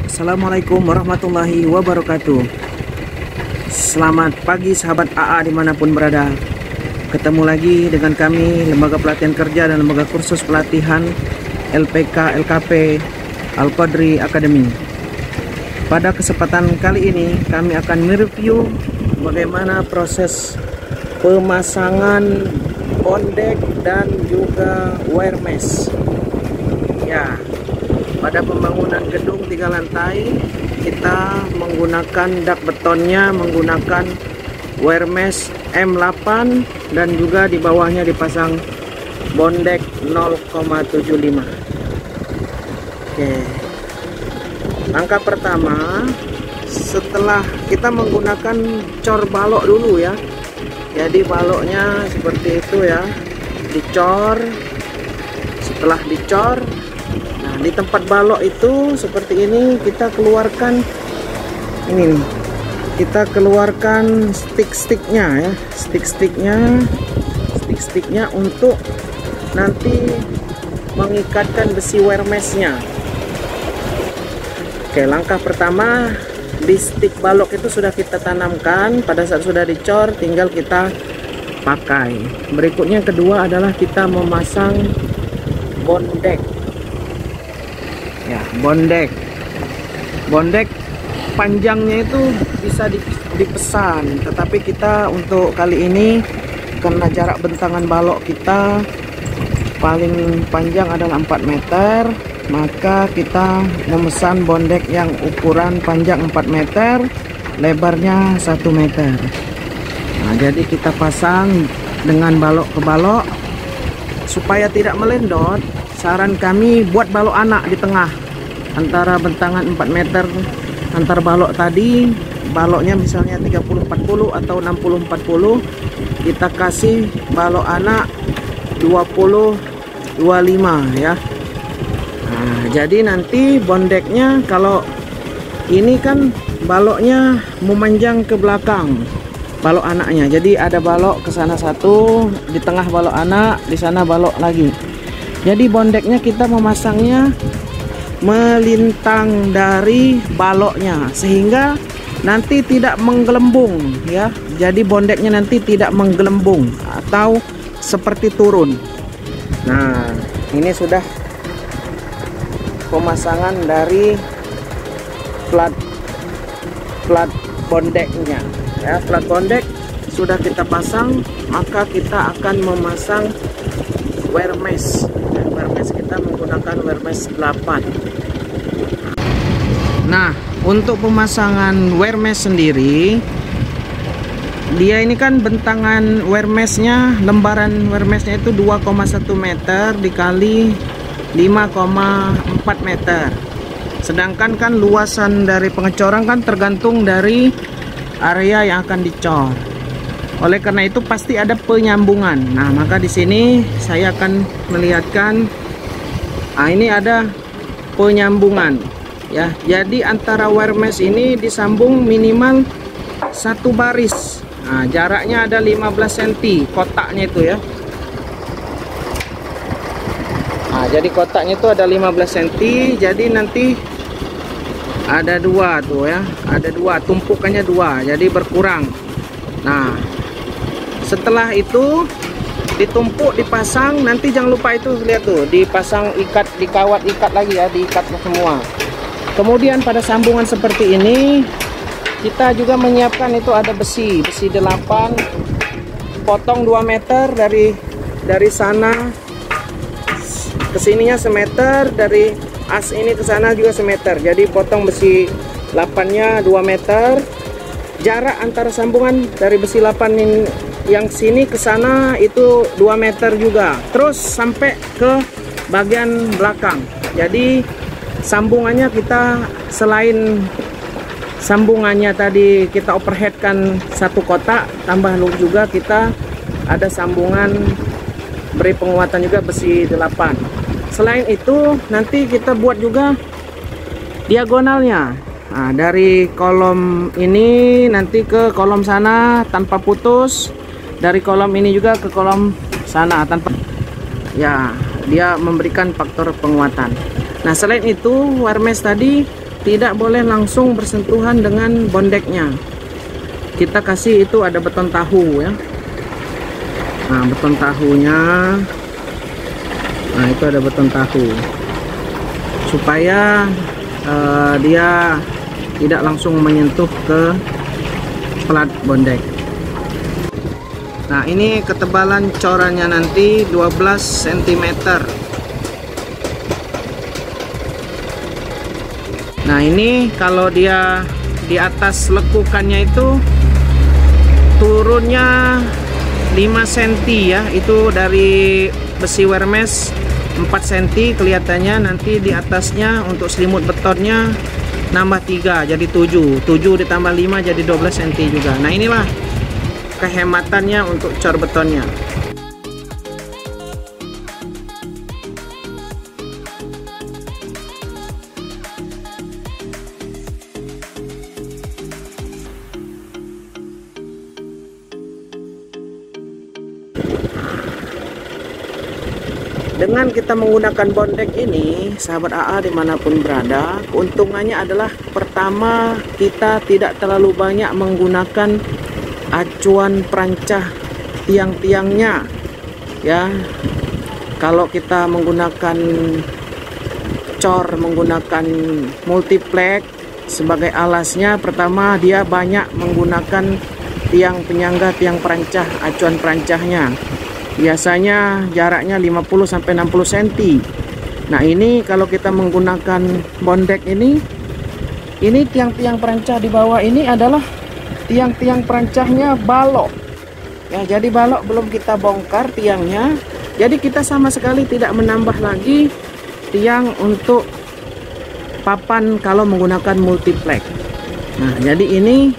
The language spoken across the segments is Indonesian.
Assalamualaikum warahmatullahi wabarakatuh. Selamat pagi sahabat AA dimanapun berada. Ketemu lagi dengan kami, Lembaga Pelatihan Kerja dan Lembaga Kursus Pelatihan LPK LKP Al-Qadri Academy. Pada kesempatan kali ini kami akan mereview bagaimana proses pemasangan bondek dan juga wire mesh. Ya, pada pembangunan gedung 3 lantai kita menggunakan dak betonnya menggunakan wire mesh M8 dan juga di bawahnya dipasang bondek 0,75. Oke. Langkah pertama, setelah kita menggunakan cor balok dulu ya. Jadi baloknya seperti itu ya. Dicor. Setelah dicor, di tempat balok itu seperti ini kita keluarkan ini nih, kita keluarkan stick-sticknya ya, stick-sticknya untuk nanti mengikatkan besi wire meshnya. Oke, langkah pertama di stick balok itu sudah kita tanamkan. Pada saat sudah dicor tinggal kita pakai. Berikutnya kedua adalah kita memasang bondek. Ya, bondek panjangnya itu bisa dipesan, tetapi kita untuk kali ini karena jarak bentangan balok kita paling panjang adalah 4 meter, maka kita memesan bondek yang ukuran panjang 4 meter, lebarnya 1 meter. Nah, jadi kita pasang dengan balok ke balok supaya tidak melendot. Saran kami buat balok anak di tengah antara bentangan 4 meter antar balok tadi. Baloknya misalnya 30-40 atau 60-40, kita kasih balok anak 20-25 ya. Nah, jadi nanti bondeknya, kalau ini kan baloknya memanjang ke belakang balok anaknya, jadi ada balok ke sana satu, di tengah balok anak, di sana balok lagi. Jadi bondeknya kita memasangnya melintang dari baloknya sehingga nanti tidak menggelembung ya. Jadi bondeknya nanti tidak menggelembung atau seperti turun. Nah, ini sudah pemasangan dari plat bondeknya ya. Plat bondek sudah kita pasang, maka kita akan memasang wire mesh. Wire mesh kita menggunakan wire mesh 8. Nah, untuk pemasangan wire mesh sendiri, dia ini kan bentangan wire meshnya, lembaran wire meshnya itu 2,1 meter dikali 5,4 meter. Sedangkan kan luasan dari pengecoran kan tergantung dari area yang akan dicor. Oleh karena itu pasti ada penyambungan. Nah, maka di sini saya akan melihatkan. Nah, ini ada penyambungan ya. Jadi antara wire mesh ini disambung minimal 1 baris. Nah, jaraknya ada 15 cm kotaknya itu ya. Nah, jadi kotaknya itu ada 15 cm. Jadi nanti ada 2 tuh ya. Ada 2, tumpukannya 2. Jadi berkurang. Nah, setelah itu ditumpuk, dipasang, nanti jangan lupa itu lihat tuh, dipasang ikat, dikawat ikat lagi ya, diikat semua. Kemudian pada sambungan seperti ini kita juga menyiapkan itu ada besi 8, potong 2 meter dari sana ke sininya semeter, dari as ini ke sana juga semeter. Jadi potong besi 8-nya 2 meter. Jarak antara sambungan dari besi 8 ini yang sini ke sana itu 2 meter juga. Terus sampai ke bagian belakang. Jadi sambungannya kita, selain sambungannya tadi kita overheadkan 1 kotak, tambah juga kita ada sambungan beri penguatan juga besi 8. Selain itu nanti kita buat juga diagonalnya. Nah, dari kolom ini nanti ke kolom sana tanpa putus, dari kolom ini juga ke kolom sana tanpa, ya, dia memberikan faktor penguatan. Nah, selain itu wire mesh tadi tidak boleh langsung bersentuhan dengan bondeknya. Kita kasih itu ada beton tahu ya. Nah, beton tahunya, nah itu ada beton tahu supaya dia tidak langsung menyentuh ke plat bondek. Nah, ini ketebalan corannya nanti 12 cm. Nah, ini kalau dia di atas lekukannya itu turunnya 5 cm ya, itu dari besi Wermes 4 cm kelihatannya. Nanti di atasnya untuk selimut betonnya nambah 3 jadi 7 ditambah 5 jadi 12 cm juga. Nah, inilah kehematannya untuk cor betonnya. Dengan kita menggunakan bondek ini, sahabat AA dimanapun berada, keuntungannya adalah pertama, kita tidak terlalu banyak menggunakan acuan perancah tiang-tiangnya ya. Kalau kita menggunakan cor, menggunakan multiplex sebagai alasnya, pertama dia banyak menggunakan tiang penyangga, tiang perancah, acuan perancahnya. Biasanya jaraknya 50-60 cm. Nah, ini kalau kita menggunakan bondek ini tiang-tiang perancah di bawah ini adalah tiang-tiang perancahnya balok ya. Jadi balok belum kita bongkar tiangnya, jadi kita sama sekali tidak menambah lagi tiang untuk papan kalau menggunakan multiplex. Nah, jadi ini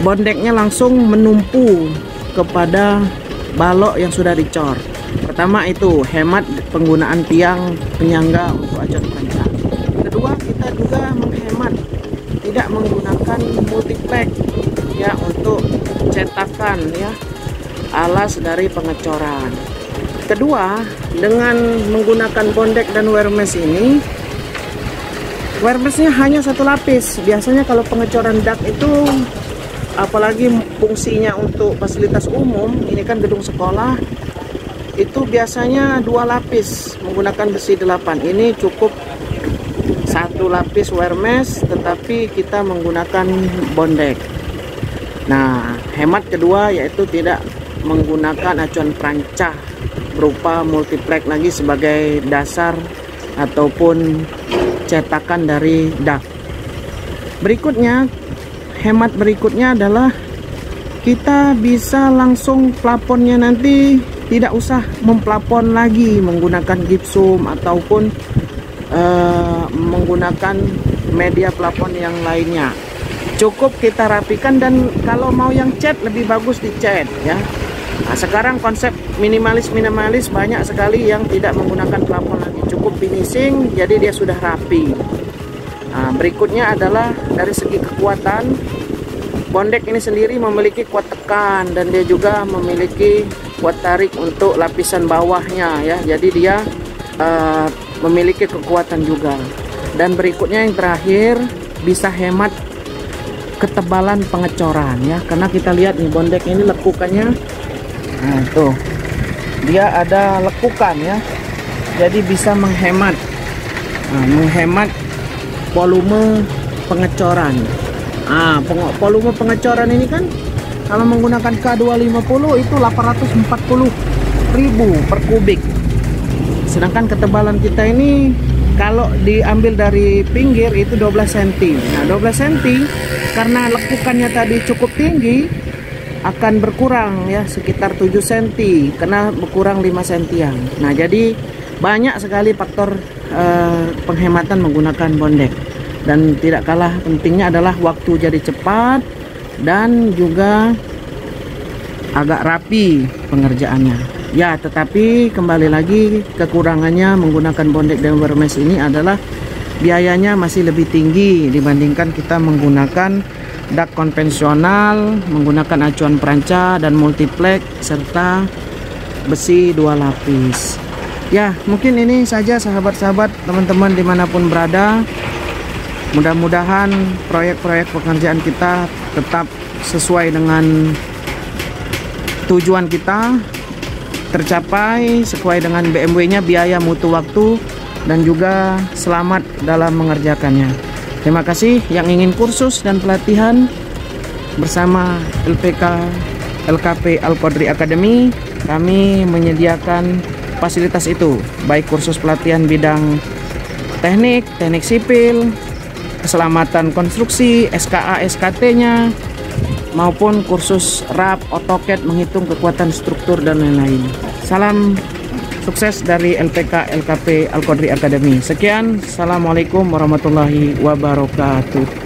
bondeknya langsung menumpu kepada balok yang sudah dicor. Pertama itu hemat penggunaan tiang penyangga untuk acuan perancah. Kedua, kita juga menghemat tidak menggunakan multiplex ya untuk cetakan ya alas dari pengecoran. Kedua, dengan menggunakan bondek dan Wermes ini, Wermesnya hanya satu lapis. Biasanya kalau pengecoran dak itu, apalagi fungsinya untuk fasilitas umum, ini kan gedung sekolah, itu biasanya 2 lapis menggunakan besi 8. Ini cukup 1 lapis Wermes, tetapi kita menggunakan bondek. Nah, hemat kedua yaitu tidak menggunakan acuan perancah berupa multiplex lagi sebagai dasar ataupun cetakan dari dak. Berikutnya, hemat berikutnya adalah kita bisa langsung plafonnya nanti tidak usah memplafon lagi menggunakan gipsum ataupun menggunakan media plafon yang lainnya. Cukup kita rapikan, dan kalau mau yang cat lebih bagus dicat ya. Nah, sekarang konsep minimalis banyak sekali yang tidak menggunakan plafon lagi, cukup finishing jadi dia sudah rapi. Nah, berikutnya adalah dari segi kekuatan, bondek ini sendiri memiliki kuat tekan dan dia juga memiliki kuat tarik untuk lapisan bawahnya ya. Jadi dia memiliki kekuatan juga. Dan berikutnya yang terakhir, bisa hemat ketebalan pengecoran ya, karena kita lihat nih bondek ini lekukannya, nah tuh dia ada lekukan ya, jadi bisa menghemat volume pengecoran. Volume pengecoran ini kan kalau menggunakan K250 itu 840.000 per kubik, sedangkan ketebalan kita ini kalau diambil dari pinggir itu 12 cm. Nah, 12 cm karena lekukannya tadi cukup tinggi akan berkurang ya sekitar 7 cm, karena berkurang 5 cm. Nah, jadi banyak sekali faktor penghematan menggunakan bondek. Dan tidak kalah pentingnya adalah waktu jadi cepat dan juga agak rapi pengerjaannya. Ya, tetapi kembali lagi kekurangannya menggunakan bondek dan Wermes ini adalah biayanya masih lebih tinggi dibandingkan kita menggunakan dak konvensional, menggunakan acuan perancah dan multiplex serta besi 2 lapis. Ya, mungkin ini saja sahabat-sahabat, teman-teman dimanapun berada. Mudah-mudahan proyek-proyek pekerjaan kita tetap sesuai dengan tujuan kita, tercapai sesuai dengan BMW-nya, biaya, mutu, waktu, dan juga selamat dalam mengerjakannya. Terima kasih yang ingin kursus dan pelatihan bersama LKP Al-Qadri Academy. Kami menyediakan fasilitas itu, baik kursus pelatihan bidang teknik sipil, keselamatan konstruksi, SKA, SKT-nya, maupun kursus RAP, AutoCAD, menghitung kekuatan struktur dan lain-lain. Salam sukses dari LKP Al-Qadri Academy. Sekian, assalamualaikum warahmatullahi wabarakatuh.